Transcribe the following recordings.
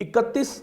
31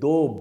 2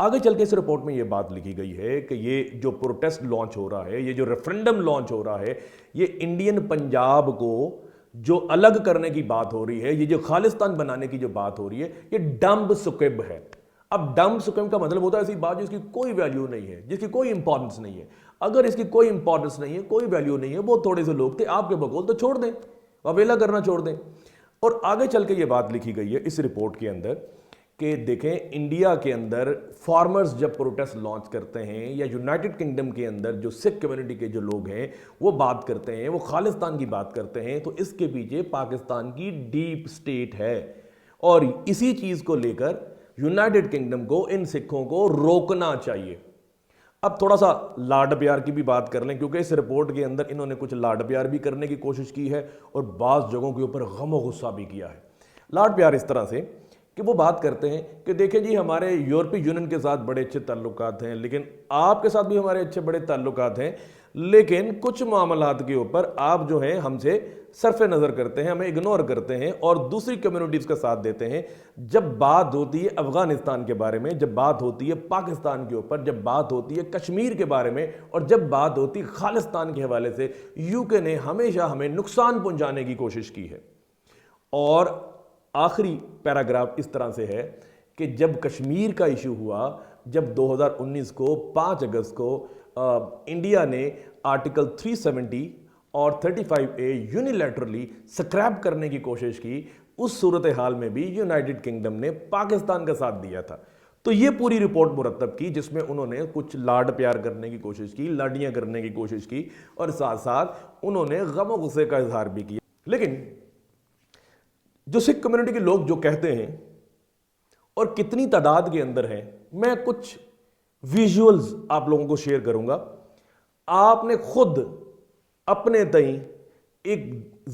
آگے چل کے اس رپورٹ میں یہ بات لکھی گئی ہے کہ یہ جو پروٹیسٹ لانچ ہو رہا ہے، یہ جو ریفرنڈم لانچ ہو رہا ہے، یہ انڈین پنجاب کو جو الگ کرنے کی بات ہو رہی ہے، یہ جو خالصتان بنانے کی جو بات ہو رہی ہے، یہ ڈمب سکب ہے۔ اب ڈمب سکب کا مطلب ہوتا ہے ایسی بات جس کی کوئی ویلیو نہیں ہے، جس کی کوئی امپورٹنس نہیں ہے۔ اگر اس کی کوئی امپورٹنس نہیں ہے، کوئی ویلیو نہیں ہے، بہت تھوڑے سے لوگ تھے، آپ کے بقول تو چھوڑ دیں، واویلا کرنا چھوڑ دیں۔ اور آگے چل کے یہ بات لکھی گئی ہے اس رپورٹ کے اندر کہ دیکھیں انڈیا کے اندر فارمرز جب پروٹیسٹ لانچ کرتے ہیں یا یونائٹڈ کنگڈم کے اندر جو سکھ کمیونٹی کے جو لوگ ہیں وہ بات کرتے ہیں، وہ خالصتان کی بات کرتے ہیں، تو اس کے پیچھے پاکستان کی ڈیپ سٹیٹ ہے، اور اسی چیز کو لے کر یونائٹڈ کنگڈم کو ان سکھوں کو روکنا چاہیے۔ اب تھوڑا سا لاڈ پیار کی بھی بات کر لیں، کیونکہ اس رپورٹ کے اندر انہوں نے کچھ لاڈ پیار بھی کرنے کی کوشش کی ہے اور بعض جگہوں کے اوپر غم و غصہ بھی کیا ہے۔ لاڈ پیار اس طرح سے کہ وہ بات کرتے ہیں کہ دیکھیں جی ہمارے یورپی یونین کے ساتھ بڑے اچھے تعلقات ہیں، لیکن آپ کے ساتھ بھی ہمارے اچھے بڑے تعلقات ہیں، لیکن کچھ معاملات کے اوپر آپ جو ہیں ہم سے صرف نظر کرتے ہیں، ہمیں اگنور کرتے ہیں اور دوسری کمیونٹیز کا ساتھ دیتے ہیں۔ جب بات ہوتی ہے افغانستان کے بارے میں، جب بات ہوتی ہے پاکستان کے اوپر، جب بات ہوتی ہے کشمیر کے بارے میں، اور جب بات ہوتی ہے خالصتان کے حوالے سے، یو کے نے ہمیشہ ہمیں نقصان پہنچانے کی کوشش کی ہے۔ اور آخری پیراگراف اس طرح سے ہے کہ جب کشمیر کا ایشو ہوا، جب 2019 کو 5 اگست کو انڈیا نے آرٹیکل 370 اور 35A یونیلیٹرلی سکریپ کرنے کی کوشش کی، اس صورتحال میں بھی یونائٹڈ کنگڈم نے پاکستان کا ساتھ دیا تھا۔ تو یہ پوری رپورٹ مرتب کی جس میں انہوں نے کچھ لاڈ پیار کرنے کی کوشش کی، لاڈیاں کرنے کی کوشش کی، اور ساتھ ساتھ انہوں نے غم و غصے کا اظہار بھی کیا۔ لیکن جو سکھ کمیونٹی کے لوگ جو کہتے ہیں اور کتنی تعداد کے اندر ہیں، میں کچھ ویژولز آپ لوگوں کو شیئر کروں گا۔ آپ نے خود اپنے تئیں ایک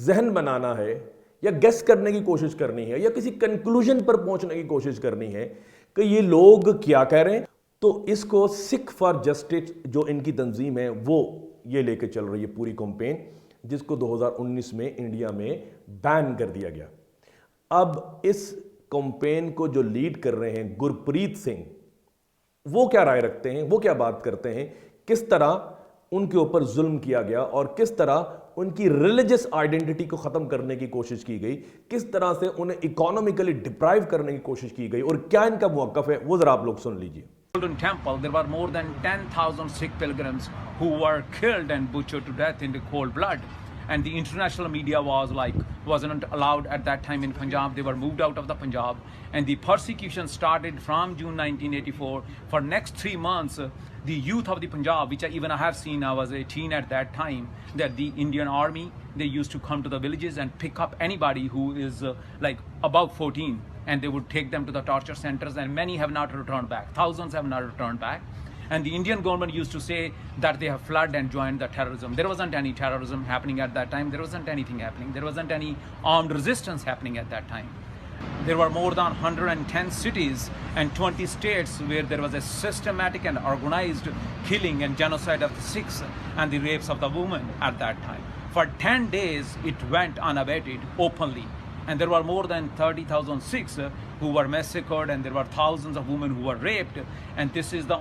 ذہن بنانا ہے یا گیس کرنے کی کوشش کرنی ہے یا کسی کنکلوژن پر پہنچنے کی کوشش کرنی ہے کہ یہ لوگ کیا کہہ رہے ہیں۔ تو اس کو سکھ فار جسٹس جو ان کی تنظیم ہے وہ یہ لے کے چل رہی ہے پوری کمپین، جس کو 2019 میں انڈیا میں بین کر دیا گیا۔ اب اس کمپین کو جو لیڈ کر رہے ہیں گرپریت سنگھ، وہ کیا رائے رکھتے ہیں، وہ کیا بات کرتے ہیں، کس طرح ان کے اوپر ظلم کیا گیا اور کس طرح ان کی ریلیجس آئیڈینٹی کو ختم کرنے کی کوشش کی گئی، کس طرح سے انہیں اکانومیکلی ڈپرائیو کرنے کی کوشش کی گئی، اور کیا ان کا موقف ہے، وہ ذرا آپ لوگ سن لیجئے۔ Golden Temple, there were more than 10,000 Sikh pilgrims who were killed and butchered to death in the cold blood. And the international media wasn't allowed at that time in Punjab. They were moved out of the Punjab. And the persecution started from June 1984. For next 3 months, the youth of the Punjab, which I have seen, I was 18 at that time, that the Indian army, they used to come to the villages and pick up anybody who is like above 14. And they would take them to the torture centers, and many have not returned back. Thousands have not returned back. And the Indian government used to say that they have fled and joined the terrorism. There wasn't any terrorism happening at that time. There wasn't anything happening. There wasn't any armed resistance happening at that time. There were more than 110 cities and 20 states where there was a systematic and organized killing and genocide of the Sikhs and the rapes of the women at that time. For 10 days, it went unabated openly. And there were more than 30,000 Sikhs who were massacred, and there were thousands of women who were raped. And this is the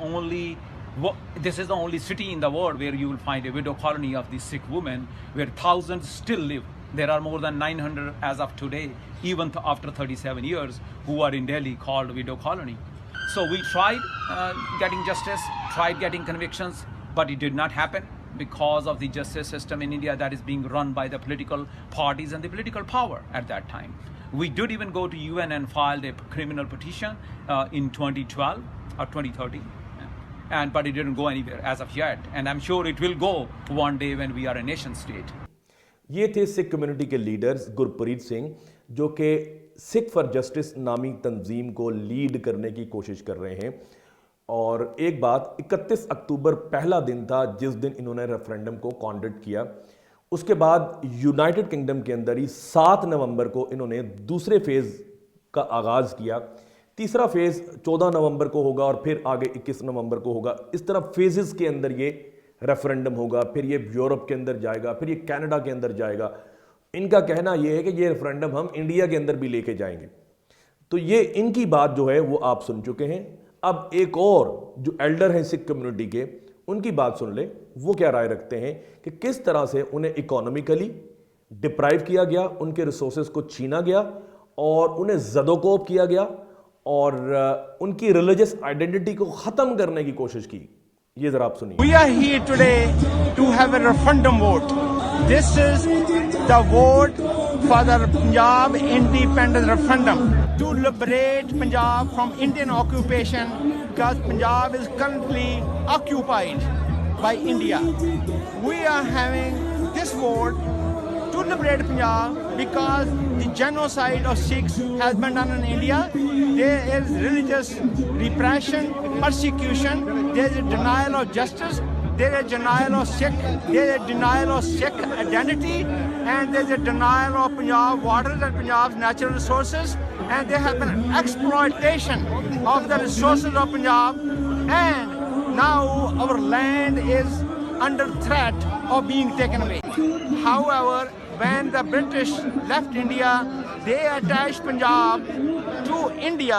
only city in the world where you will find a widow colony of the Sikh women, where thousands still live. There are more than 900 as of today, even after 37 years, who are in Delhi called widow colony. So we tried getting justice, tried getting convictions, but it did not happen, because of the justice system in India that is being run by the political parties and the political power at that time. We did even go to UN and filed a criminal petition in 2012 or 2013, but it didn't go anywhere as of yet, and I'm sure it will go one day when we are a nation state. یہ تھے سکھ community کے leaders گرپریت Singh, جو کہ سکھ for justice نامی تنظیم کو lead کرنے کی کوشش کر رہے ہیں۔ اور ایک بات، 31 اکتوبر پہلا دن تھا جس دن انہوں نے ریفرینڈم کو کانڈکٹ کیا۔ اس کے بعد یونائٹڈ کنگڈم کے اندر ہی 7 نومبر کو انہوں نے دوسرے فیز کا آغاز کیا۔ تیسرا فیز 14 نومبر کو ہوگا اور پھر آگے 21 نومبر کو ہوگا۔ اس طرح فیزز کے اندر یہ ریفرینڈم ہوگا، پھر یہ یورپ کے اندر جائے گا، پھر یہ کینیڈا کے اندر جائے گا۔ ان کا کہنا یہ ہے کہ یہ ریفرینڈم ہم انڈیا کے اندر بھی لے کے جائیں گے۔ تو یہ ان کی بات جو ہے وہ آپ سن چکے ہیں۔ اب ایک اور جو ایلڈر ہیں سکھ کمیونٹی کے، ان کی بات سن لیں، وہ کیا رائے رکھتے ہیں کہ کس طرح سے انہیں اکانومیکلی ڈپرائیو کیا گیا، ان کے ریسورسز کو چھینا گیا اور انہیں زد و کوب کیا گیا اور ان کی ریلیجس آئیڈینٹی کو ختم کرنے کی کوشش کی. یہ ذرا آپ سنیے. We are here today to have a referendum vote. This is the vote for the Punjab independence referendum to liberate Punjab from Indian occupation, because Punjab is currently occupied by India. We are having this vote to liberate Punjab because the genocide of Sikhs has been done in India. There is religious repression, persecution, there is a denial of justice, there is a denial of Sikh, there is a denial of Sikh identity, and there is a denial of Punjab waters and Punjab's natural resources, and there has been exploitation of the resources of Punjab, and now our land is under threat of being taken away. However, when the British left India, they attached Punjab to India.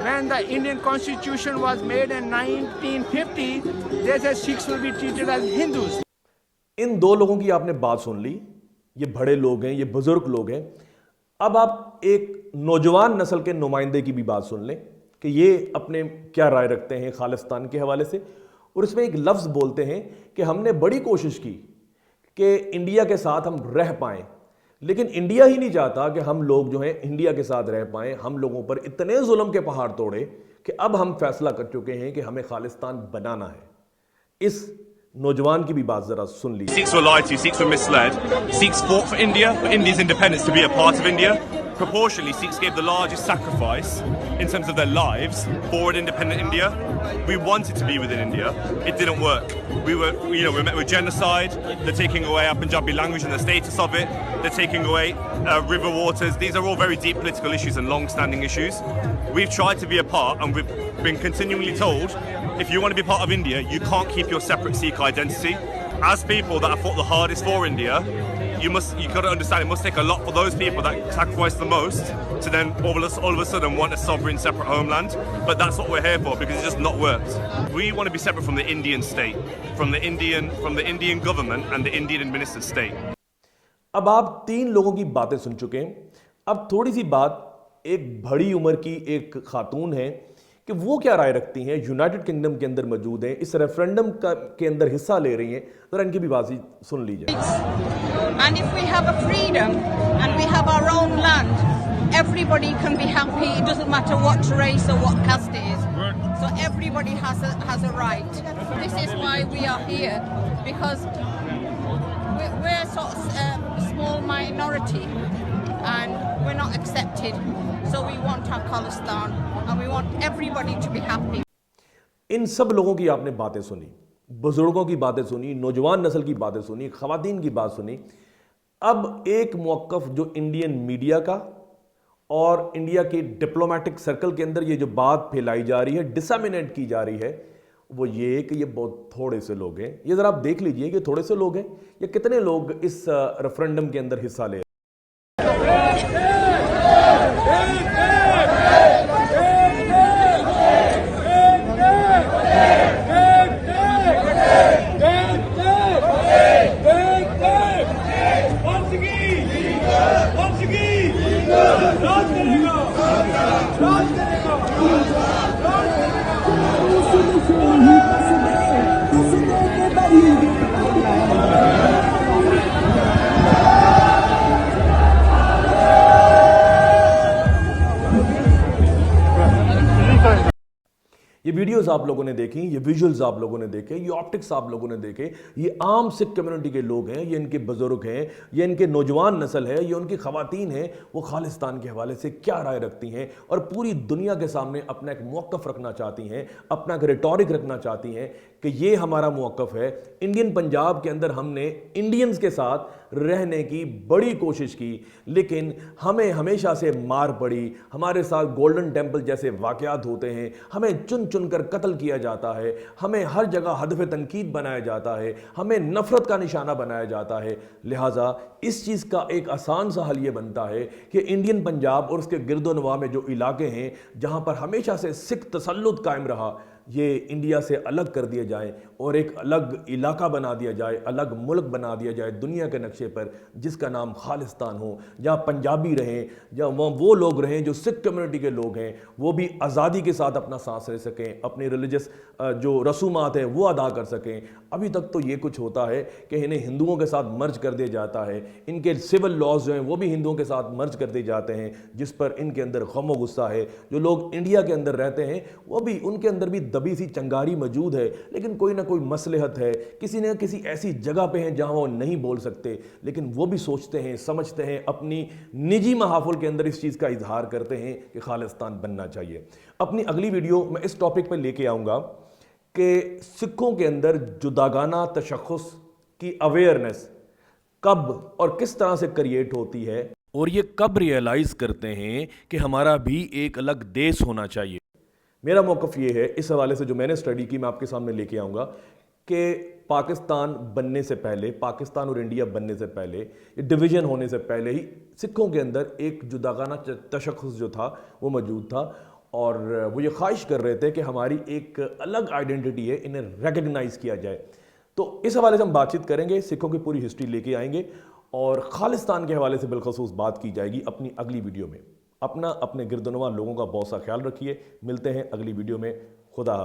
When the Indian Constitution was made in 1950, they said Sikhs will be treated as Hindus. ان دو لوگوں کی آپ نے بات سن لی، یہ بڑے لوگ ہیں، یہ بزرگ لوگ ہیں. اب آپ ایک نوجوان نسل کے نمائندے کی بھی بات سن لیں کہ یہ اپنے کیا رائے رکھتے ہیں خالصتان کے حوالے سے. اور اس میں ایک لفظ بولتے ہیں کہ ہم نے بڑی کوشش کی کہ انڈیا کے ساتھ ہم رہ پائیں، لیکن انڈیا ہی نہیں چاہتا کہ ہم لوگ جو ہیں انڈیا کے ساتھ رہ پائیں. ہم لوگوں پر اتنے ظلم کے پہاڑ توڑے کہ اب ہم فیصلہ کر چکے ہیں کہ ہمیں خالصتان بنانا ہے. اس نوجوان کی بھی بات ذرا سن لیجیے. Sikhs were lied to, Sikhs were misled. Sikhs fought for India, for India's independence, to be a part of India. Proportionally, Sikhs gave the largest sacrifice in terms of their lives for an independent India. We wanted to be within India. It didn't work. We met with genocide. They're taking away our Punjabi language and the status of it. They're taking away river waters. These are all very deep political issues and long-standing issues. We've tried to be a part, and we've been continually told, if you want to be part of India, you can't keep your separate Sikh identity. As people that have fought the hardest for India, you've got to understand it must take a lot for those people that sacrifice the most to then all of a sudden want a sovereign separate homeland. But that's what we're here for, because it's just not worked. We want to be separate from the Indian state, from the Indian government and the Indian administered state. اب آپ تین لوگوں کی باتیں سن چکے ہیں. اب تھوڑی سی بات ایک بڑی عمر کی ایک خاتون ہے کہ وہ کیا رائے رکھتی ہیں، یونائٹڈ کنگڈم کے اندر موجود ہیں، اس ریفرنڈم کے اندر حصہ لے رہی ہیں. ذرا ان کی بھی بات سن لیجیے. And if we have a freedom and we have our own land, everybody can be happy. It doesn't matter what race or what caste it is. So everybody has a right. This is why we are here, because we're sort of a small minority and we're not accepted. So we want our Khalistan and we want everybody to be happy. ان سب لوگوں کی آپ نے باتیں سنی، بزرگوں کی باتیں سنی، نوجوان نسل کی باتیں سنی، خواتین کی بات سنی. اب ایک موقف جو انڈین میڈیا کا اور انڈیا کے ڈپلومیٹک سرکل کے اندر یہ جو بات پھیلائی جا رہی ہے، ڈسامینیٹ کی جا رہی ہے، وہ یہ کہ یہ بہت تھوڑے سے لوگ ہیں. یہ ذرا آپ دیکھ لیجئے کہ تھوڑے سے لوگ ہیں یا کتنے لوگ اس ریفرنڈم کے اندر حصہ لے. یہ ویڈیوز آپ لوگوں نے دیکھی، یہ ویژولز آپ لوگوں نے دیکھے، یہ آپٹکس آپ لوگوں نے دیکھے. یہ عام سکھ کمیونٹی کے لوگ ہیں، یہ ان کے بزرگ ہیں، یہ ان کے نوجوان نسل ہے، یہ ان کی خواتین ہیں. وہ خالصتان کے حوالے سے کیا رائے رکھتی ہیں اور پوری دنیا کے سامنے اپنا ایک موقف رکھنا چاہتی ہیں، اپنا ایک ریٹورک رکھنا چاہتی ہیں کہ یہ ہمارا موقف ہے. انڈین پنجاب کے اندر ہم نے انڈینز کے ساتھ رہنے کی بڑی کوشش کی، لیکن ہمیں ہمیشہ سے مار پڑی. ہمارے ساتھ گولڈن ٹیمپل جیسے واقعات ہوتے ہیں، ہمیں چن چن کر قتل کیا جاتا ہے, ہمیں ہر جگہ ہدف تنقید بنایا جاتا ہے, ہمیں نفرت کا نشانہ بنایا جاتا ہے. لہٰذا اس چیز کا ایک آسان سا حل یہ بنتا ہے کہ انڈین پنجاب اور اس کے گرد و نواح میں جو علاقے ہیں جہاں پر ہمیشہ سے سکھ تسلط قائم رہا, یہ انڈیا سے الگ کر دیے جائیں اور ایک الگ علاقہ بنا دیا جائے, الگ ملک بنا دیا جائے دنیا کے نقشے پر, جس کا نام خالستان ہو, جہاں پنجابی رہیں, جہاں وہ لوگ رہیں جو سکھ کمیونٹی کے لوگ ہیں, وہ بھی آزادی کے ساتھ اپنا سانس لے سکیں, اپنی ریلیجس جو رسومات ہیں وہ ادا کر سکیں. ابھی تک تو یہ کچھ ہوتا ہے کہ انہیں ہندوؤں کے ساتھ مرج کر دیا جاتا ہے, ان کے سول لاز جو ہیں وہ بھی ہندوؤں کے ساتھ مرج کر دیے جاتے ہیں, جس پر ان کے اندر غم و غصہ ہے. جو لوگ انڈیا کے اندر رہتے ہیں وہ بھی, ان کے اندر بھی دبی سی چنگاری موجود ہے, لیکن کوئی نہ کوئی مصلحت ہے, کسی نہ کسی ایسی جگہ پہ ہیں جہاں وہ نہیں بول سکتے, لیکن وہ بھی سوچتے ہیں, سمجھتے ہیں, اپنی نجی محافل کے اندر اس چیز کا اظہار کرتے ہیں کہ خالستان بننا چاہیے. اپنی اگلی ویڈیو میں اس ٹاپک پہ لے کے آؤں گا کہ سکھوں کے اندر جداگانہ تشخص کی اویئرنس کب اور کس طرح سے کریٹ ہوتی ہے, اور یہ کب ریئلائز کرتے ہیں کہ ہمارا بھی ایک الگ دیس ہونا چاہیے. میرا موقف یہ ہے, اس حوالے سے جو میں نے اسٹڈی کی میں آپ کے سامنے لے کے آؤں گا, کہ پاکستان بننے سے پہلے, پاکستان اور انڈیا بننے سے پہلے, ڈویژن ہونے سے پہلے ہی سکھوں کے اندر ایک جداگانہ تشخص جو تھا وہ موجود تھا, اور وہ یہ خواہش کر رہے تھے کہ ہماری ایک الگ آئیڈینٹی ہے, انہیں ریکگنائز کیا جائے. تو اس حوالے سے ہم بات چیت کریں گے, سکھوں کی پوری ہسٹری لے کے آئیں گے, اور خالستان کے حوالے سے بالخصوص بات کی جائے گی اپنی اگلی ویڈیو میں. اپنے گرد و نواح لوگوں کا بہت سا خیال رکھیے. ملتے ہیں اگلی ویڈیو میں. خدا حافظ.